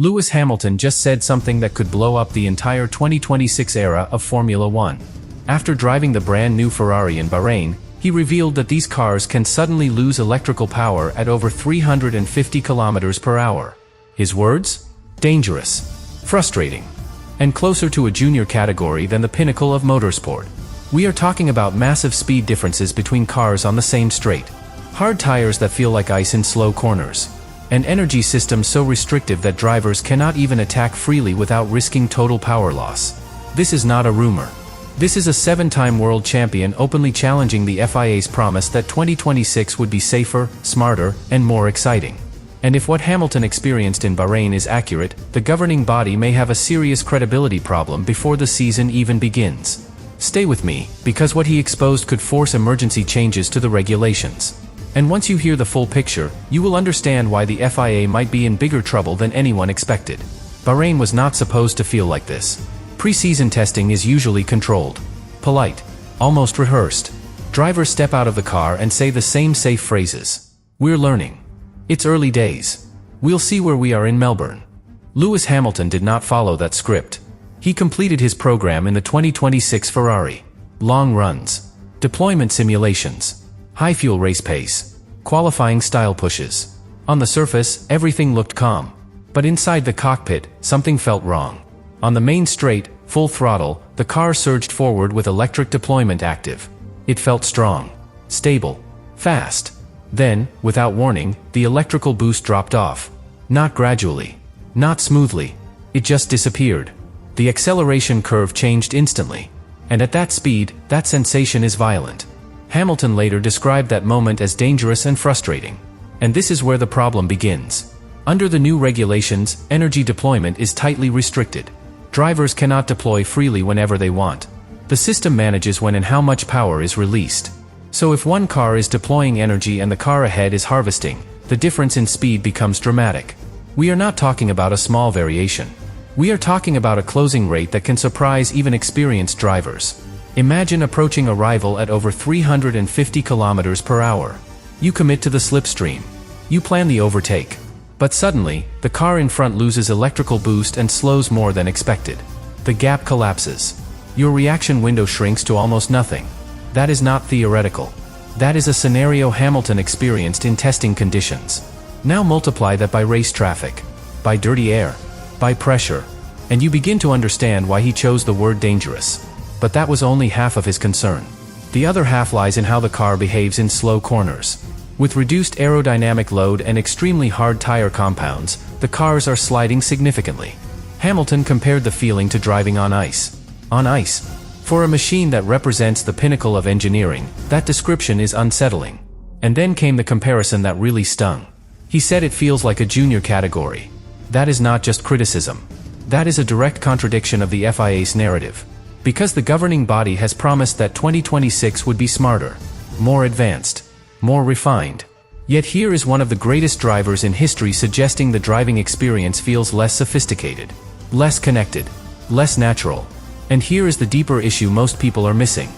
Lewis Hamilton just said something that could blow up the entire 2026 era of Formula One. After driving the brand new Ferrari in Bahrain, he revealed that these cars can suddenly lose electrical power at over 350 km per hour. His words? Dangerous, frustrating, and closer to a junior category than the pinnacle of motorsport. We are talking about massive speed differences between cars on the same straight, hard tires that feel like ice in slow corners, an energy system so restrictive that drivers cannot even attack freely without risking total power loss. This is not a rumor. This is a 7-time world champion openly challenging the FIA's promise that 2026 would be safer, smarter, and more exciting. And if what Hamilton experienced in Bahrain is accurate, the governing body may have a serious credibility problem before the season even begins. Stay with me, because what he exposed could force emergency changes to the regulations. And once you hear the full picture, you will understand why the FIA might be in bigger trouble than anyone expected. Bahrain was not supposed to feel like this. Pre-season testing is usually controlled, polite, almost rehearsed. Drivers step out of the car and say the same safe phrases. We're learning. It's early days. We'll see where we are in Melbourne. Lewis Hamilton did not follow that script. He completed his program in the 2026 Ferrari. Long runs, deployment simulations, high fuel race pace, qualifying style pushes. On the surface, everything looked calm. But inside the cockpit, something felt wrong. On the main straight, full throttle, the car surged forward with electric deployment active. It felt strong, stable, fast. Then, without warning, the electrical boost dropped off. Not gradually, not smoothly. It just disappeared. The acceleration curve changed instantly. And at that speed, that sensation is violent. Hamilton later described that moment as dangerous and frustrating. And this is where the problem begins. Under the new regulations, energy deployment is tightly restricted. Drivers cannot deploy freely whenever they want. The system manages when and how much power is released. So if one car is deploying energy and the car ahead is harvesting, the difference in speed becomes dramatic. We are not talking about a small variation. We are talking about a closing rate that can surprise even experienced drivers. Imagine approaching a rival at over 350 km per hour. You commit to the slipstream. You plan the overtake. But suddenly, the car in front loses electrical boost and slows more than expected. The gap collapses. Your reaction window shrinks to almost nothing. That is not theoretical. That is a scenario Hamilton experienced in testing conditions. Now multiply that by race traffic, by dirty air, by pressure, and you begin to understand why he chose the word dangerous. But that was only half of his concern. The other half lies in how the car behaves in slow corners. With reduced aerodynamic load and extremely hard tire compounds, the cars are sliding significantly. Hamilton compared the feeling to driving on ice. On ice. For a machine that represents the pinnacle of engineering, that description is unsettling. And then came the comparison that really stung. He said it feels like a junior category. That is not just criticism. That is a direct contradiction of the FIA's narrative. Because the governing body has promised that 2026 would be smarter, more advanced, more refined. Yet here is one of the greatest drivers in history suggesting the driving experience feels less sophisticated, less connected, less natural. And here is the deeper issue most people are missing.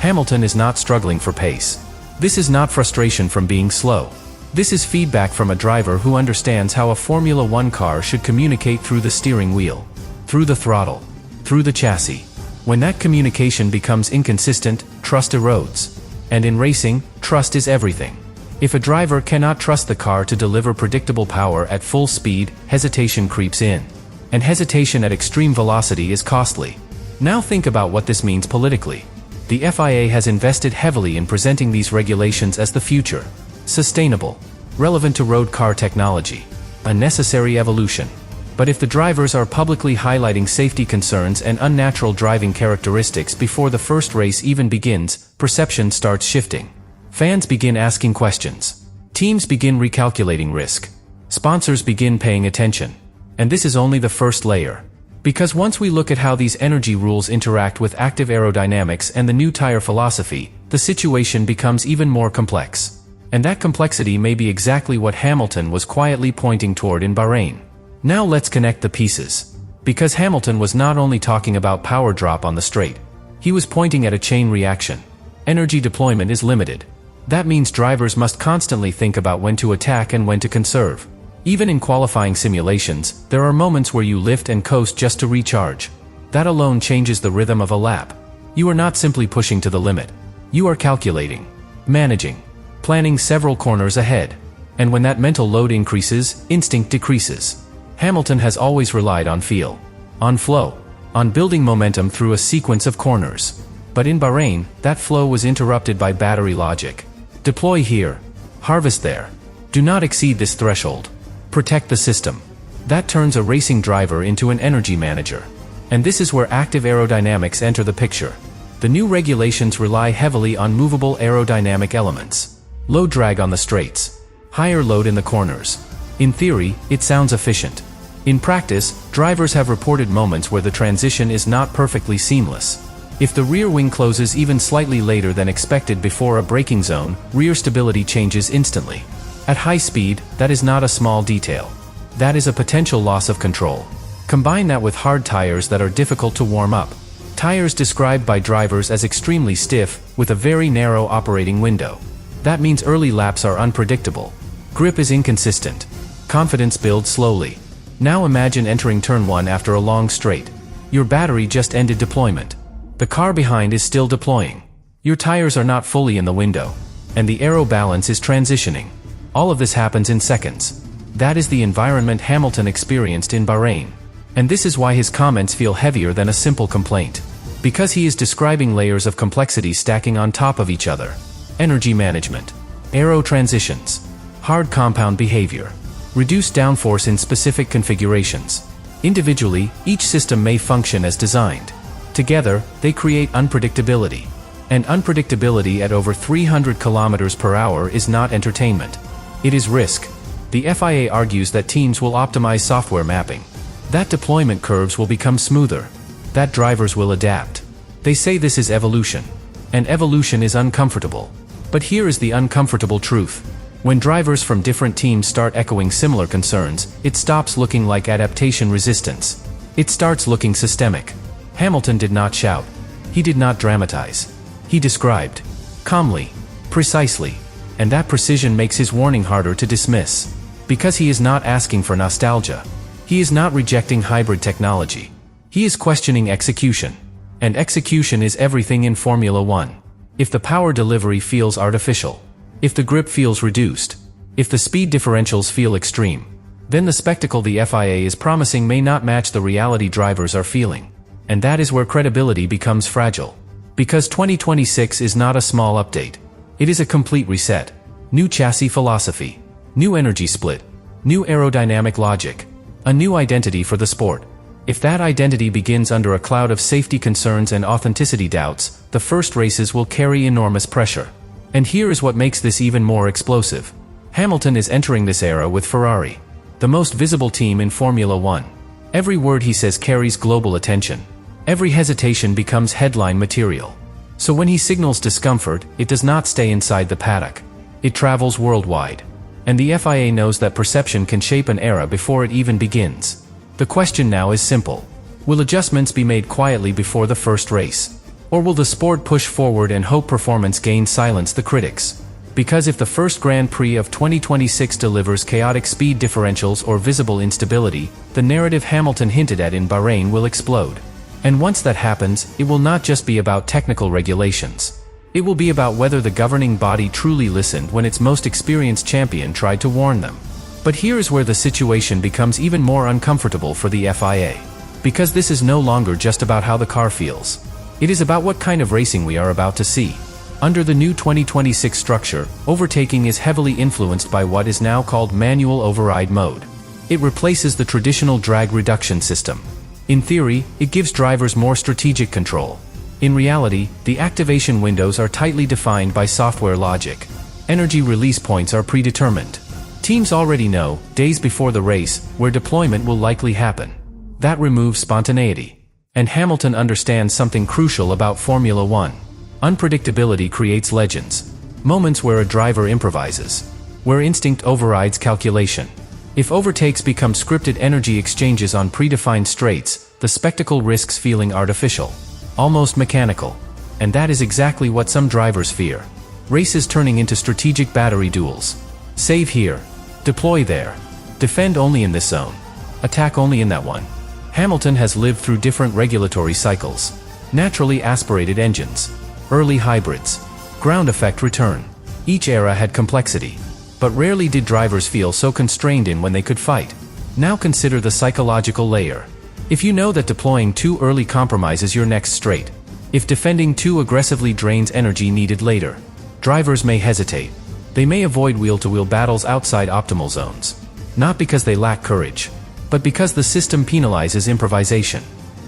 Hamilton is not struggling for pace. This is not frustration from being slow. This is feedback from a driver who understands how a Formula One car should communicate through the steering wheel, through the throttle, through the chassis. When that communication becomes inconsistent, trust erodes. And in racing, trust is everything. If a driver cannot trust the car to deliver predictable power at full speed, hesitation creeps in. And hesitation at extreme velocity is costly. Now think about what this means politically. The FIA has invested heavily in presenting these regulations as the future. Sustainable. Relevant to road car technology. A necessary evolution. But if the drivers are publicly highlighting safety concerns and unnatural driving characteristics before the first race even begins, perception starts shifting. Fans begin asking questions. Teams begin recalculating risk. Sponsors begin paying attention. And this is only the first layer. Because once we look at how these energy rules interact with active aerodynamics and the new tire philosophy, the situation becomes even more complex. And that complexity may be exactly what Hamilton was quietly pointing toward in Bahrain. Now let's connect the pieces. Because Hamilton was not only talking about power drop on the straight. He was pointing at a chain reaction. Energy deployment is limited. That means drivers must constantly think about when to attack and when to conserve. Even in qualifying simulations, there are moments where you lift and coast just to recharge. That alone changes the rhythm of a lap. You are not simply pushing to the limit. You are calculating, managing, planning several corners ahead. And when that mental load increases, instinct decreases. Hamilton has always relied on feel, on flow, on building momentum through a sequence of corners. But in Bahrain, that flow was interrupted by battery logic. Deploy here, harvest there. Do not exceed this threshold. Protect the system. That turns a racing driver into an energy manager. And this is where active aerodynamics enter the picture. The new regulations rely heavily on movable aerodynamic elements. Low drag on the straights, higher load in the corners. In theory, it sounds efficient. In practice, drivers have reported moments where the transition is not perfectly seamless. If the rear wing closes even slightly later than expected before a braking zone, rear stability changes instantly. At high speed, that is not a small detail. That is a potential loss of control. Combine that with hard tires that are difficult to warm up. Tires described by drivers as extremely stiff, with a very narrow operating window. That means early laps are unpredictable. Grip is inconsistent. Confidence builds slowly. Now imagine entering turn 1 after a long straight. Your battery just ended deployment. The car behind is still deploying. Your tires are not fully in the window. And the aero balance is transitioning. All of this happens in seconds. That is the environment Hamilton experienced in Bahrain. And this is why his comments feel heavier than a simple complaint. Because he is describing layers of complexity stacking on top of each other. Energy management, aero transitions, hard compound behavior, reduced downforce in specific configurations. Individually, each system may function as designed. Together, they create unpredictability. And unpredictability at over 300 km per hour is not entertainment. It is risk. The FIA argues that teams will optimize software mapping. That deployment curves will become smoother. That drivers will adapt. They say this is evolution. And evolution is uncomfortable. But here is the uncomfortable truth. When drivers from different teams start echoing similar concerns, it stops looking like adaptation resistance. It starts looking systemic. Hamilton did not shout. He did not dramatize. He described. Calmly. Precisely. And that precision makes his warning harder to dismiss. Because he is not asking for nostalgia. He is not rejecting hybrid technology. He is questioning execution. And execution is everything in Formula One. If the power delivery feels artificial, if the grip feels reduced, if the speed differentials feel extreme, then the spectacle the FIA is promising may not match the reality drivers are feeling. And that is where credibility becomes fragile. Because 2026 is not a small update. It is a complete reset. New chassis philosophy. New energy split. New aerodynamic logic. A new identity for the sport. If that identity begins under a cloud of safety concerns and authenticity doubts, the first races will carry enormous pressure. And here is what makes this even more explosive. Hamilton is entering this era with Ferrari, the most visible team in Formula One. Every word he says carries global attention. Every hesitation becomes headline material. So when he signals discomfort, it does not stay inside the paddock. It travels worldwide. And the FIA knows that perception can shape an era before it even begins. The question now is simple. Will adjustments be made quietly before the first race? Or will the sport push forward and hope performance gains silence the critics? Because if the first Grand Prix of 2026 delivers chaotic speed differentials or visible instability, the narrative Hamilton hinted at in Bahrain will explode. And once that happens, it will not just be about technical regulations. It will be about whether the governing body truly listened when its most experienced champion tried to warn them. But here is where the situation becomes even more uncomfortable for the FIA. Because this is no longer just about how the car feels. It is about what kind of racing we are about to see. Under the new 2026 structure, overtaking is heavily influenced by what is now called manual override mode. It replaces the traditional drag reduction system. In theory, it gives drivers more strategic control. In reality, the activation windows are tightly defined by software logic. Energy release points are predetermined. Teams already know, days before the race, where deployment will likely happen. That removes spontaneity. And Hamilton understands something crucial about Formula One. Unpredictability creates legends. Moments where a driver improvises. Where instinct overrides calculation. If overtakes become scripted energy exchanges on predefined straights, the spectacle risks feeling artificial. Almost mechanical. And that is exactly what some drivers fear. Races turning into strategic battery duels. Save here. Deploy there. Defend only in this zone. Attack only in that one. Hamilton has lived through different regulatory cycles. Naturally aspirated engines, early hybrids, ground effect return. Each era had complexity, but rarely did drivers feel so constrained in when they could fight. Now consider the psychological layer. If you know that deploying too early compromises your next straight, if defending too aggressively drains energy needed later, drivers may hesitate. They may avoid wheel-to-wheel battles outside optimal zones. Not because they lack courage, but because the system penalizes improvisation.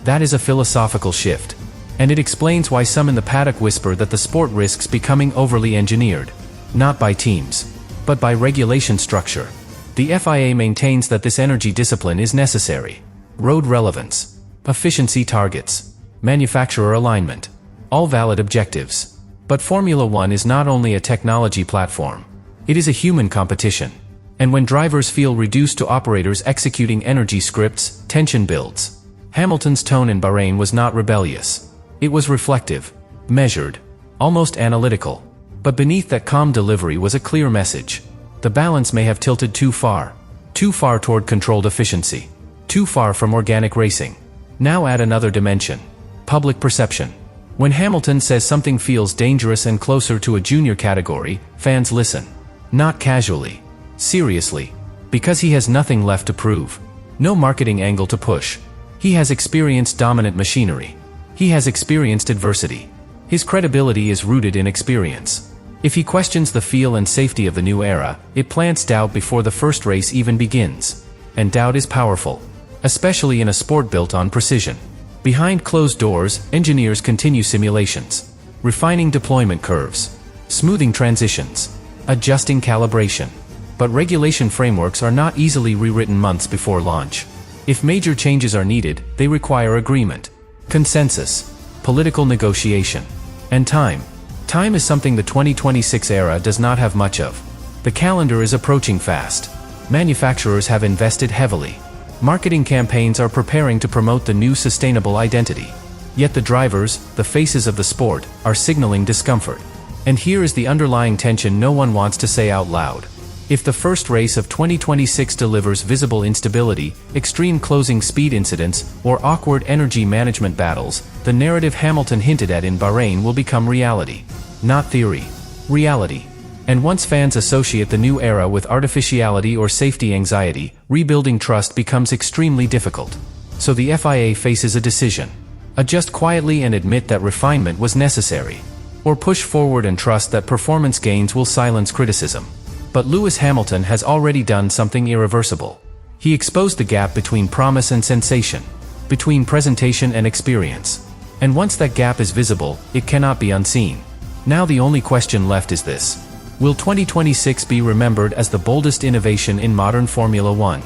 That is a philosophical shift. And it explains why some in the paddock whisper that the sport risks becoming overly engineered. Not by teams, but by regulation structure. The FIA maintains that this energy discipline is necessary. Road relevance, efficiency targets, manufacturer alignment, all valid objectives. But Formula One is not only a technology platform. It is a human competition. And when drivers feel reduced to operators executing energy scripts, tension builds. Hamilton's tone in Bahrain was not rebellious. It was reflective, measured, almost analytical. But beneath that calm delivery was a clear message. The balance may have tilted too far toward controlled efficiency, too far from organic racing. Now add another dimension: public perception. When Hamilton says something feels dangerous and closer to a junior category, fans listen. Not casually, seriously, because he has nothing left to prove. No marketing angle to push. He has experienced dominant machinery. He has experienced adversity. His credibility is rooted in experience. If he questions the feel and safety of the new era, it plants doubt before the first race even begins. And doubt is powerful, especially in a sport built on precision. Behind closed doors, engineers continue simulations, refining deployment curves, smoothing transitions, adjusting calibration. But regulation frameworks are not easily rewritten months before launch. If major changes are needed, they require agreement, consensus, political negotiation, and time. Time is something the 2026 era does not have much of. The calendar is approaching fast. Manufacturers have invested heavily. Marketing campaigns are preparing to promote the new sustainable identity. Yet the drivers, the faces of the sport, are signaling discomfort. And here is the underlying tension no one wants to say out loud. If the first race of 2026 delivers visible instability, extreme closing speed incidents, or awkward energy management battles, the narrative Hamilton hinted at in Bahrain will become reality. Not theory. Reality. And once fans associate the new era with artificiality or safety anxiety, rebuilding trust becomes extremely difficult. So the FIA faces a decision. Adjust quietly and admit that refinement was necessary. Or push forward and trust that performance gains will silence criticism. But Lewis Hamilton has already done something irreversible. He exposed the gap between promise and sensation, between presentation and experience. And once that gap is visible, it cannot be unseen. Now the only question left is this: will 2026 be remembered as the boldest innovation in modern Formula One?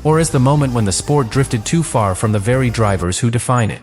Or as the moment when the sport drifted too far from the very drivers who define it?